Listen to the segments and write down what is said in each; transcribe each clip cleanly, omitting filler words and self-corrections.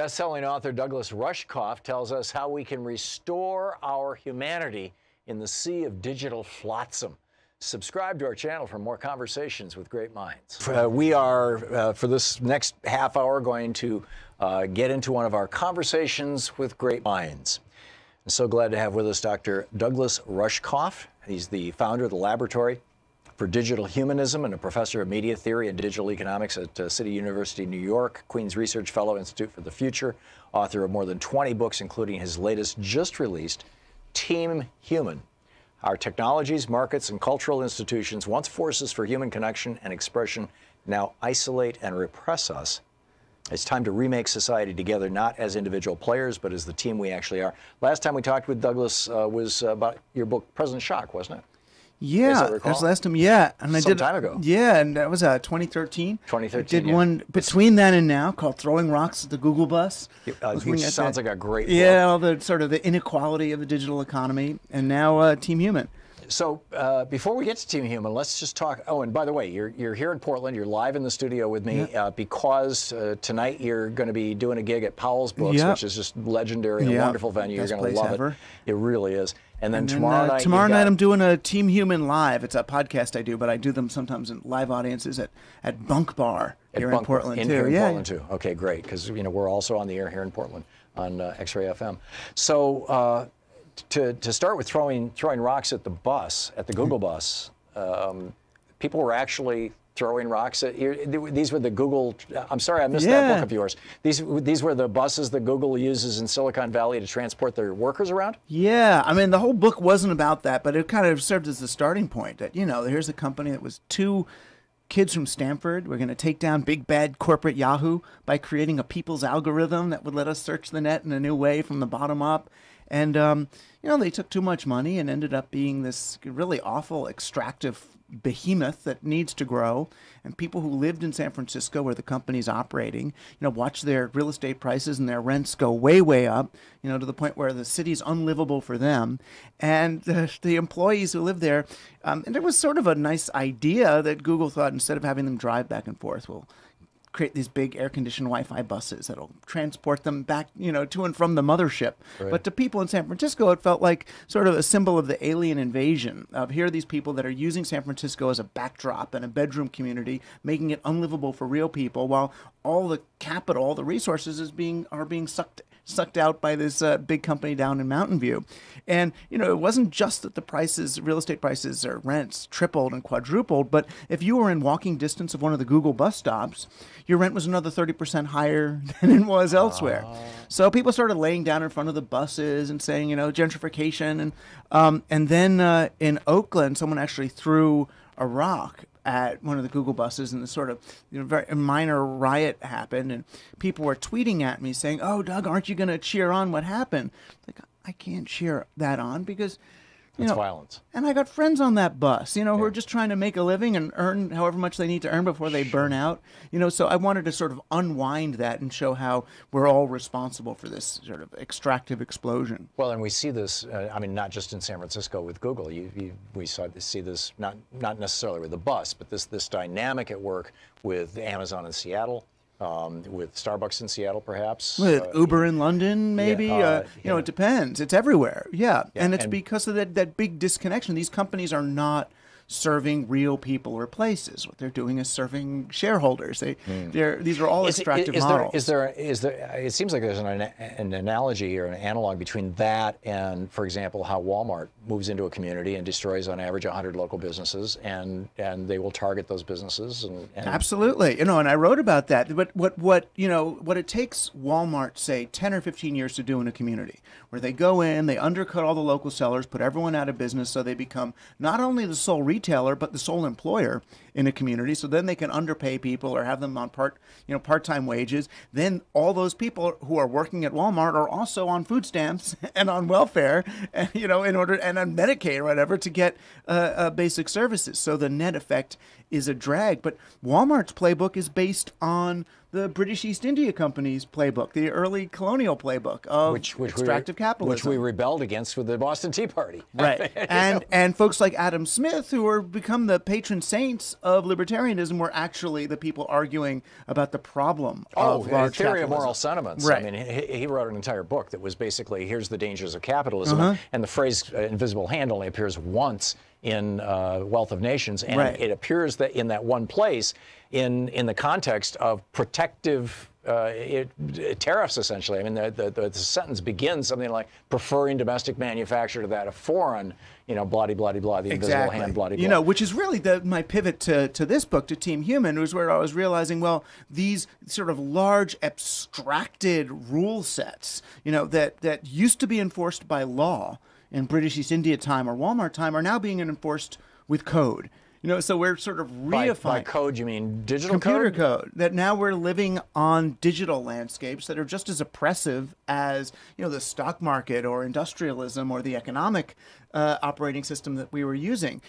Best-selling author Douglas Rushkoff tells us how we can restore our humanity in the sea of digital flotsam. Subscribe to our channel for more conversations with great minds. We are, for this next half hour, going to get into one of our conversations with great minds. I'm so glad to have with us Dr. Douglas Rushkoff. He's the founder of the Laboratory for Digital Humanism and a professor of media theory and digital economics at City University, New York, Queen's Research Fellow, Institute for the Future, author of more than 20 books, including his latest just released, Team Human. Our technologies, markets, and cultural institutions, once forces for human connection and expression, now isolate and repress us. It's time to remake society together, not as individual players, but as the team we actually are. Last time we talked with Douglas was about your book, President Shock, wasn't it? Yeah, that was last time. Yeah, and Some time ago. Yeah, and that was 2013. 2013. I did one between then and now called "Throwing Rocks at the Google Bus," which sounds like a great book. Yeah, all the sort of the inequality of the digital economy, and now Team Human. So before we get to Team Human, let's just talk. Oh, and by the way, you're here in Portland. You're live in the studio with me because tonight you're going to be doing a gig at Powell's Books, which is just legendary and a wonderful venue. You're going to love it. It really is. And then tomorrow night. Tomorrow night I'm doing a Team Human live. It's a podcast I do, but I do them sometimes in live audiences at Bunk Bar here in Portland too. Here in Portland too. Okay, great, because we're also on the air here in Portland on X-Ray FM. So. To start with throwing rocks at the bus, at the Google bus, people were actually throwing rocks at these were the Google. I'm sorry, I missed that book of yours. These were the buses that Google uses in Silicon Valley to transport their workers around. Yeah, I mean the whole book wasn't about that, but it kind of served as the starting point. That here's a company that was two kids from Stanford. We're going to take down big bad corporate Yahoo by creating a people's algorithm that would let us search the net in a new way from the bottom up. And, they took too much money and ended up being this really awful extractive behemoth that needs to grow. And people who lived in San Francisco where the company's operating, watch their real estate prices and their rents go way, way up, to the point where the city's unlivable for them. And the employees who live there, and it was sort of a nice idea that Google thought instead of having them drive back and forth, we'll create these big air-conditioned Wi-Fi buses that'll transport them back, to and from the mothership. Right. But to people in San Francisco, it felt like sort of a symbol of the alien invasion. Here are these people that are using San Francisco as a backdrop and a bedroom community, making it unlivable for real people, while all the capital, all the resources are being sucked out by this big company down in Mountain View. And, it wasn't just that the real estate prices or rents tripled and quadrupled, but if you were in walking distance of one of the Google bus stops, your rent was another 30% higher than it was elsewhere. So people started laying down in front of the buses and saying, gentrification. And then in Oakland, someone actually threw a rock at one of the Google buses, and this sort of very minor riot happened, and people were tweeting at me saying, "Oh, Doug, aren't you going to cheer on what happened?" Like, I can't cheer that on because it's violence. And I got friends on that bus, who are just trying to make a living and earn however much they need to earn before they burn out. So I wanted to sort of unwind that and show how we're all responsible for this sort of extractive explosion. Well, and we see this, not just in San Francisco with Google. We see this not necessarily with the bus, but this dynamic at work with Amazon in Seattle. With Starbucks in Seattle, perhaps. With Uber in London, maybe. It depends. It's everywhere. Yeah. And it's because of that big disconnection. These companies are not serving real people or places. What they're doing is serving shareholders. These are all extractive models. Is there? It seems like there's an analogy or an analog between that and, for example, how Walmart moves into a community and destroys on average 100 local businesses, and they will target those businesses. And absolutely, and I wrote about that. But what it takes Walmart, say, 10 or 15 years to do in a community, where they go in, they undercut all the local sellers, put everyone out of business, so they become not only the sole retailer but the sole employer in a community. So then they can underpay people or have them on part-time wages. Then all those people who are working at Walmart are also on food stamps and on welfare, and and on Medicaid or whatever to get basic services. So the net effect is a drag. But Walmart's playbook is based on the British East India Company's playbook, the early colonial playbook of extractive capitalism. Which we rebelled against with the Boston Tea Party. Right. And folks like Adam Smith, who are become the patron saints of libertarianism, were actually the people arguing about the problem of large theory capitalism. of moral sentiments. Right. I mean, he wrote an entire book that was basically, here's the dangers of capitalism. And the phrase invisible hand only appears once in Wealth of Nations, and it appears that in that one place in the context of protective tariffs, essentially. I mean, the sentence begins something like preferring domestic manufacture to that of foreign, blah-de-blah-de-blah, the invisible hand, blah-de-blah. Which is really my pivot to this book, to Team Human, was where I was realizing, well, these sort of large abstracted rule sets, that used to be enforced by law in British East India time or Walmart time are now being enforced with code. So we're sort of reifying. By code, you mean digital computer code? That now we're living on digital landscapes that are just as oppressive as, the stock market or industrialism or the economic operating system that we were using.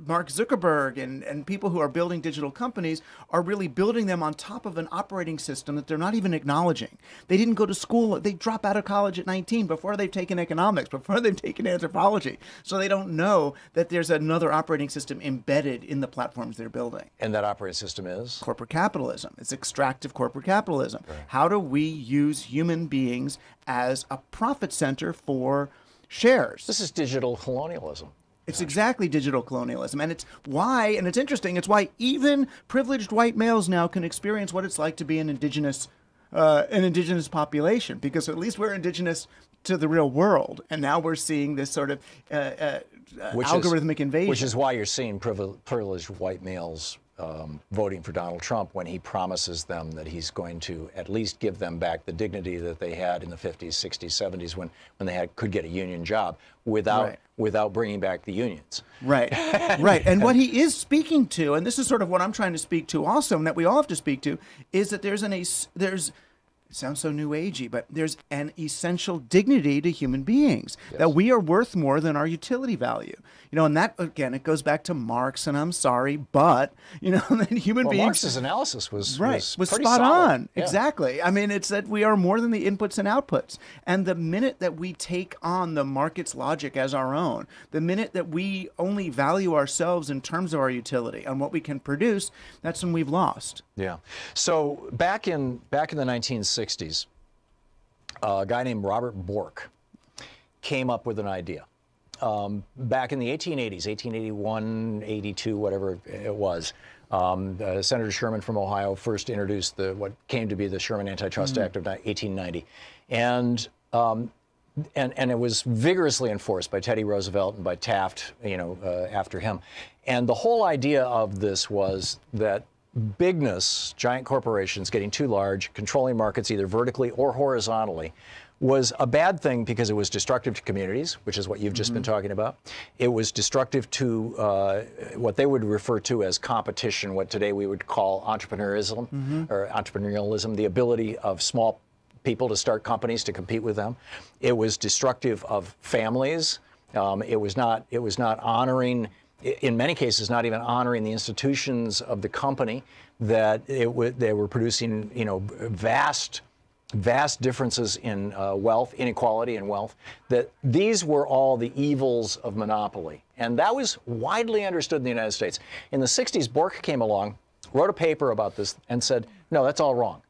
Mark Zuckerberg and people who are building digital companies are really building them on top of an operating system that they're not even acknowledging. They didn't go to school. They drop out of college at 19 before they've taken economics, before they've taken anthropology. So they don't know that there's another operating system embedded in the platforms they're building. And that operating system is? Corporate capitalism. It's extractive corporate capitalism. Right. How do we use human beings as a profit center for shares? This is digital colonialism. It's exactly digital colonialism. And it's interesting, it's why even privileged white males now can experience what it's like to be an indigenous population, because at least we're indigenous to the real world. And now we're seeing this sort of algorithmic invasion. Which is why you're seeing privileged white males voting for Donald Trump when he promises them that he's going to at least give them back the dignity that they had in the 50s, 60s, 70s when they could get a union job without bringing back the unions. Right, right. And what he is speaking to, and this is sort of what I'm trying to speak to also, and that we all have to speak to, is that there's it sounds so new agey, but there's an essential dignity to human beings, that we are worth more than our utility value. And that, again, it goes back to Marx, and I'm sorry, but, that human beings... Marx's analysis was pretty spot solid. on. Yeah. Exactly. I mean, it's that we are more than the inputs and outputs. And the minute that we take on the market's logic as our own, the minute that we only value ourselves in terms of our utility and what we can produce, that's when we've lost. Yeah. So back in the 1960s, a guy named Robert Bork came up with an idea. Back in the 1880s, 1881, 82, whatever it was, Senator Sherman from Ohio first introduced what came to be the Sherman Antitrust Act of 1890. And it was vigorously enforced by Teddy Roosevelt and by Taft, after him. And the whole idea of this was that bigness, giant corporations getting too large, controlling markets either vertically or horizontally, was a bad thing because it was destructive to communities, which is what you've just been talking about. It was destructive to what they would refer to as competition, what today we would call entrepreneurialism, or entrepreneurialism, the ability of small people to start companies to compete with them. It was destructive of families. It was not honoring, in many cases, not even honoring the institutions of the company, that they were producing, vast differences in wealth, inequality in wealth, that these were all the evils of monopoly. And that was widely understood in the United States. In the 60s, Bork came along, wrote a paper about this, and said, no, that's all wrong.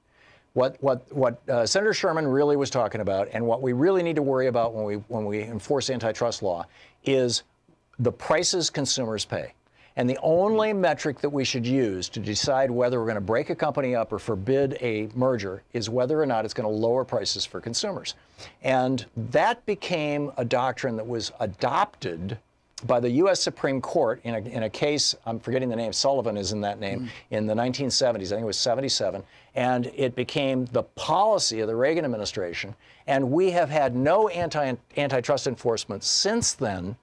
What Senator Sherman really was talking about, and what we really need to worry about when we enforce antitrust law, is the prices consumers pay. And the only metric that we should use to decide whether we're going to break a company up or forbid a merger is whether or not it's going to lower prices for consumers. And that became a doctrine that was adopted by the U.S. Supreme Court in a case, I'm forgetting the name, Sullivan is in that name, in the 1970s, I think it was 77, and it became the policy of the Reagan administration. And we have had no antitrust enforcement since then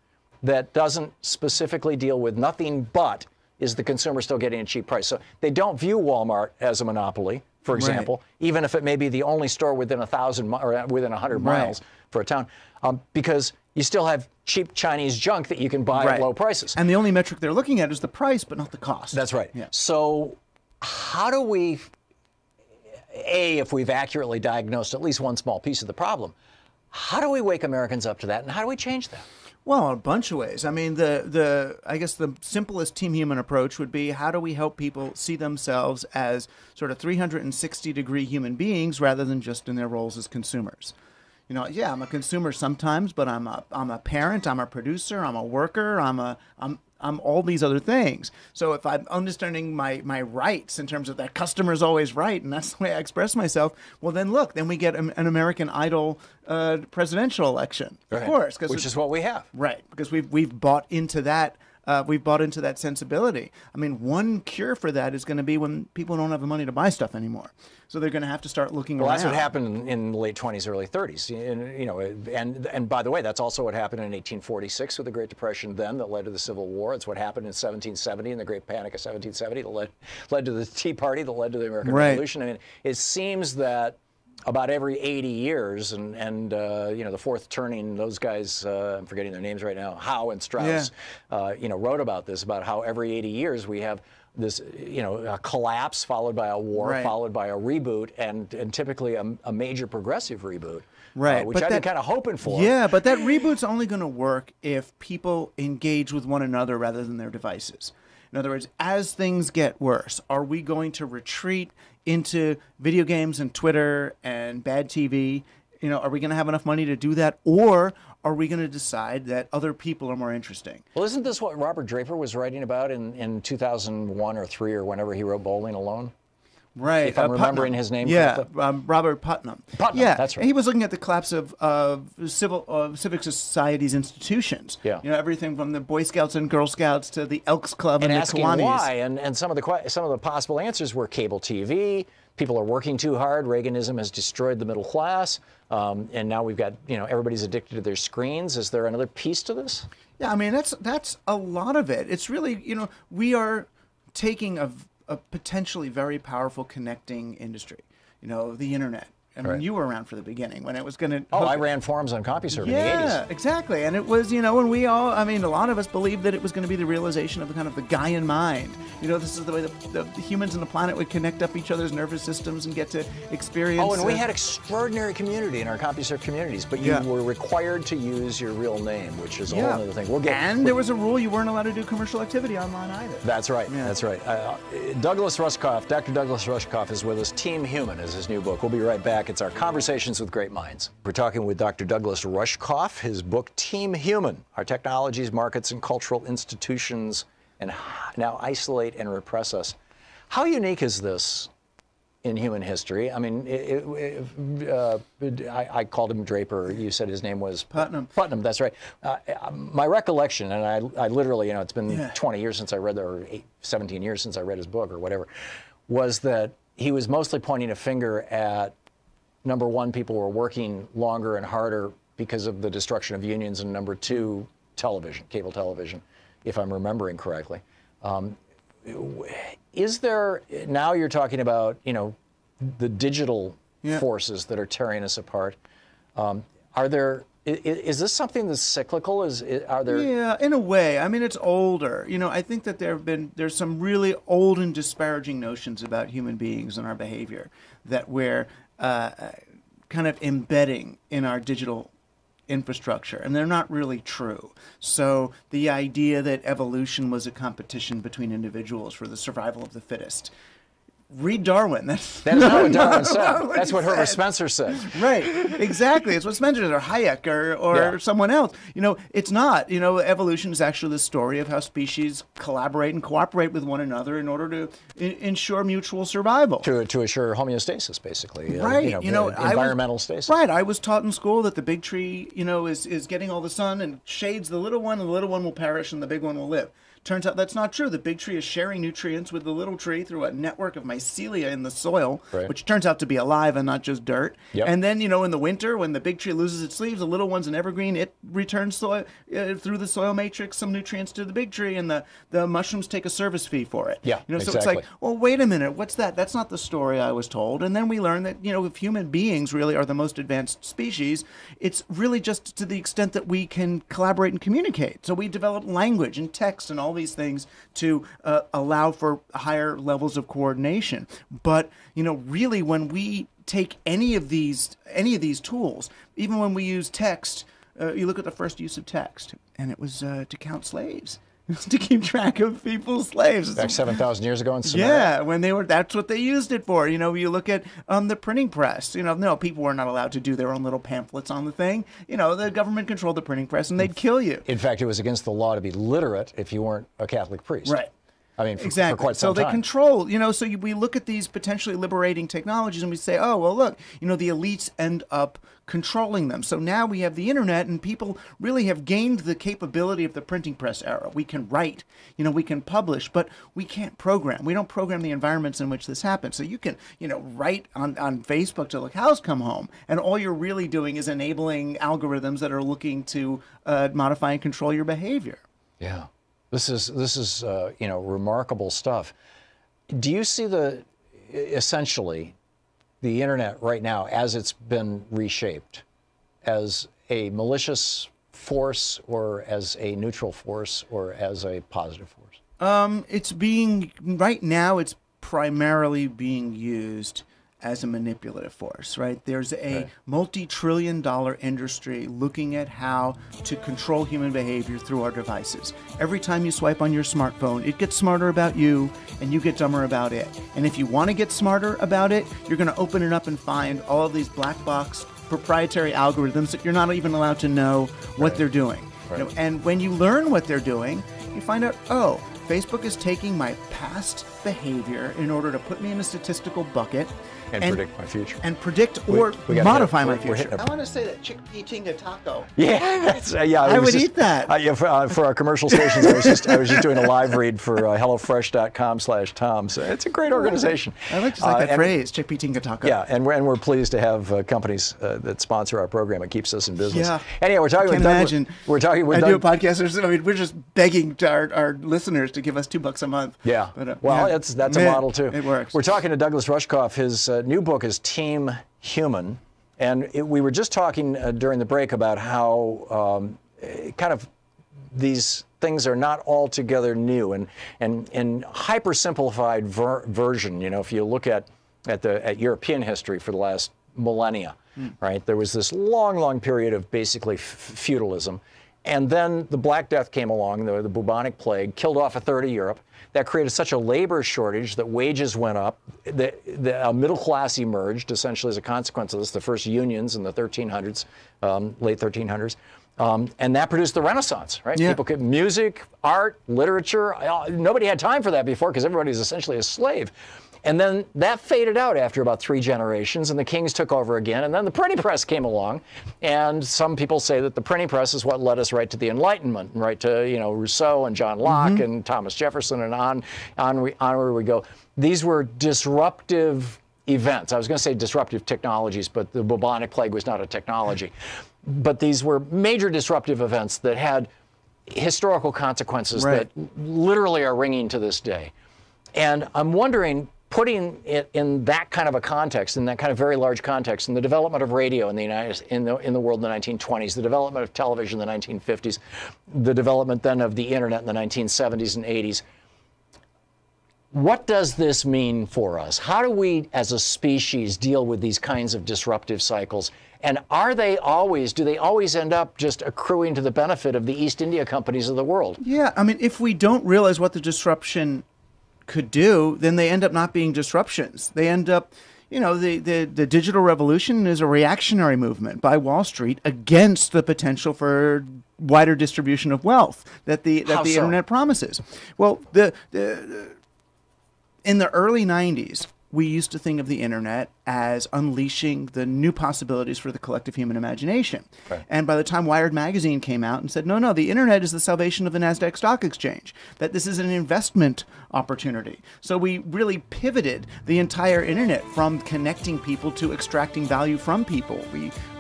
that doesn't specifically deal with nothing but is the consumer still getting a cheap price. So they don't view Walmart as a monopoly, for example, even if it may be the only store within 1,000 or within 100 miles for a town, because you still have cheap Chinese junk that you can buy at low prices. And the only metric they're looking at is the price, but not the cost. That's right. Yeah. So how do we if we've accurately diagnosed at least one small piece of the problem. How do we wake Americans up to that, and how do we change that? Well, a bunch of ways. I mean, I guess the simplest Team Human approach would be, how do we help people see themselves as sort of 360-degree human beings rather than just in their roles as consumers? You know, yeah, I'm a consumer sometimes, but I'm a parent, I'm a producer, I'm a worker, I'm all these other things. So if I'm understanding my rights in terms of that customer's always right, and that's the way I express myself, well, then look, then we get an American Idol presidential election, right. Of course, which is what we have, right? Because we've bought into that. We've bought into that sensibility. I mean, one cure for that is going to be when people don't have the money to buy stuff anymore. So they're going to have to start looking around. Well, that's what happened in the late 20s, early 30s. And by the way, that's also what happened in 1846 with the Great Depression then that led to the Civil War. It's what happened in 1770 in the Great Panic of 1770 that led to the Tea Party, that led to the American Revolution. I mean, it seems that about every 80 years, and the Fourth Turning, those guys, I'm forgetting their names right now, Howe and Strauss, wrote about this, about how every 80 years we have this, a collapse followed by a war, followed by a reboot, and typically a major progressive reboot. Right, which I've been kind of hoping for. Yeah, but that reboot's only going to work if people engage with one another rather than their devices. In other words, as things get worse, are we going to retreat into video games and Twitter and bad TV? Are we going to have enough money to do that? Or are we going to decide that other people are more interesting? Well, isn't this what Robert Draper was writing about in 2001 or 3 or whenever he wrote Bowling Alone? Right. If I'm remembering his name correctly. Yeah, Robert Putnam. Yeah, that's right. He was looking at the collapse of civic society's institutions. Yeah. Everything from the Boy Scouts and Girl Scouts to the Elks Club and the asking Kiwanis. Why. And some of the possible answers were cable TV. People are working too hard. Reaganism has destroyed the middle class. And now we've got, everybody's addicted to their screens. Is there another piece to this? Yeah, I mean, that's a lot of it. It's really, we are taking a potentially very powerful connecting industry, the internet. I mean, you were around for the beginning when it was going to... Oh, I ran forums on CompuServe in the 80s. Yeah, exactly. And it was, when we all, a lot of us believed that it was going to be the realization of the kind of the Gaian mind. This is the way the humans on the planet would connect up each other's nervous systems and get to experience... Oh, and we had extraordinary community in our CompuServe communities, but you were required to use your real name, which is a whole other thing. There was a rule you weren't allowed to do commercial activity online either. That's right. Yeah. That's right. Douglas Rushkoff, Dr. Douglas Rushkoff is with us. Team Human is his new book. We'll be right back. It's our Conversations with Great Minds. We're talking with Dr. Douglas Rushkoff, his book, Team Human, Our Technologies, Markets, and Cultural Institutions and Now Isolate and Repress Us. How unique is this in human history? I mean, I called him Draper. You said his name was... Putnam. Putnam, that's right. My recollection, and I literally, it's been 20 years since I read, or 17 years since I read his book or whatever, was that he was mostly pointing a finger at, number one, people were working longer and harder because of the destruction of unions, and number two, television, cable television, if I'm remembering correctly. Is there, now you're talking about, the digital forces that are tearing us apart. Is this something that's cyclical? Are there? Yeah, in a way. I mean, it's older. I think that there's some really old and disparaging notions about human beings and our behavior that we're kind of embedding in our digital infrastructure, and they're not really true. So the idea that evolution was a competition between individuals for the survival of the fittest. Read Darwin. That's not what Darwin said. That's what Herbert Spencer said. Right. Exactly. It's what Spencer said, or Hayek, or someone else. It's not. Evolution is actually the story of how species collaborate and cooperate with one another in order to ensure mutual survival. To assure homeostasis, basically. Right. Environmental stasis. Right. I was taught in school that the big tree, is getting all the sun and shades the little one, and the little one will perish and the big one will live. Turns out that's not true. The big tree is sharing nutrients with the little tree through a network of mycelia in the soil, which turns out to be alive and not just dirt. Yep. And then, in the winter, when the big tree loses its leaves, the little one's an evergreen. It returns soil, through the soil matrix some nutrients to the big tree, and the mushrooms take a service fee for it. Yeah, So exactly. it's like, well, wait a minute, what's that? That's not the story I was told. And then we learn that, if human beings really are the most advanced species, it's really just to the extent that we can collaborate and communicate. So we develop language and text and all these things to allow for higher levels of coordination. But, really when we take any of these tools, even when we use text, you look at the first use of text, and it was to count slaves. To keep track of people's slaves. Back 7,000 years ago in Samaria? Yeah, when that's what they used it for. You look at the printing press. No, people were not allowed to do their own little pamphlets on the thing. The government controlled the printing press, and they'd kill you. In fact, it was against the law to be literate if you weren't a Catholic priest. Right. I mean, exactly. For quite some time. So they control, we look at these potentially liberating technologies and we say, oh, well, look, the elites end up controlling them. So now we have the internet, and people really have gained the capability of the printing press era. We can write, we can publish, but we can't program. We don't program the environments in which this happens. So you can, write on Facebook till the cows come home, and all you're really doing is enabling algorithms that are looking to modify and control your behavior. Yeah. This is remarkable stuff. Do you see essentially the internet right now, as it's been reshaped, as a malicious force, or as a neutral force, or as a positive force? Right now it's primarily being used as a manipulative force, right? There's a multi-trillion-dollar industry looking at how to control human behavior through our devices. Every time you swipe on your smartphone, it gets smarter about you, and you get dumber about it. And if you want to get smarter about it, you're going to open it up and find all of these black box proprietary algorithms that you're not even allowed to know what they're doing. Right. And when you learn what they're doing, you find out, oh, Facebook is taking my past behavior in order to put me in a statistical bucket and predict my future. And predict or modify my future. I want to say that chickpea tinga taco. Yeah, I would eat that. For our commercial stations, I was just doing a live read for HelloFresh.com/Tom. So it's a great organization. I like that phrase, chickpea tinga taco. Yeah, and we're pleased to have companies that sponsor our program. It keeps us in business. Yeah. Anyway, we're talking with Douglas. We're talking with do a podcast. I mean, we're just begging to our listeners to give us $2 a month. Yeah. But, that's a model too. It works. We're talking to Douglas Rushkoff. His new book is Team Human, and we were just talking during the break about how kind of these things are not altogether new, and in hyper simplified version. If you look at European history for the last millennia, right? There was this long period of basically feudalism. And then the Black Death came along, the bubonic plague, killed off a third of Europe. That created such a labor shortage that wages went up. The middle class emerged, essentially, as a consequence of this, the first unions in the 1300s, late 1300s. And that produced the Renaissance, right? Yeah. People could, music, art, literature. Nobody had time for that before because everybody was essentially a slave. And then that faded out after about 3 generations, and the kings took over again. And then the printing press came along, and some people say that the printing press is what led us right to the Enlightenment, right to Rousseau and John Locke and Thomas Jefferson, and on where we go. These were disruptive events. I was going to say disruptive technologies, but the bubonic plague was not a technology. But these were major disruptive events that had historical consequences that literally are ringing to this day. And I'm wondering, putting it in that kind of a context, in that kind of very large context, in the development of radio in the world in the 1920s, the development of television in the 1950s, the development then of the internet in the 1970s and 80s, what does this mean for us? How do we, as a species, deal with these kinds of disruptive cycles? And do they always end up just accruing to the benefit of the East India companies of the world? Yeah, I mean, if we don't realize what the disruption could do, then they end up not being disruptions. They end up, the digital revolution is a reactionary movement by Wall Street against the potential for wider distribution of wealth that the internet promises. Well, in the early 90s, we used to think of the internet as unleashing the new possibilities for the collective human imagination. Right. And by the time Wired magazine came out and said, no, the internet is the salvation of the NASDAQ stock exchange, that this is an investment opportunity. So we really pivoted the entire internet from connecting people to extracting value from people.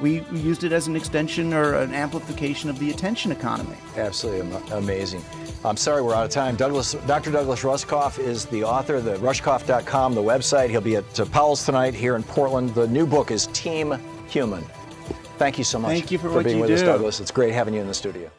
We used it as an extension or an amplification of the attention economy. Absolutely amazing. I'm sorry we're out of time. Dr. Douglas Rushkoff is the author, the Rushkoff.com, the website. He'll be at Powell's tonight here in Portland. The new book is Team Human. Thank you so much for being with us, Douglas. It's great having you in the studio.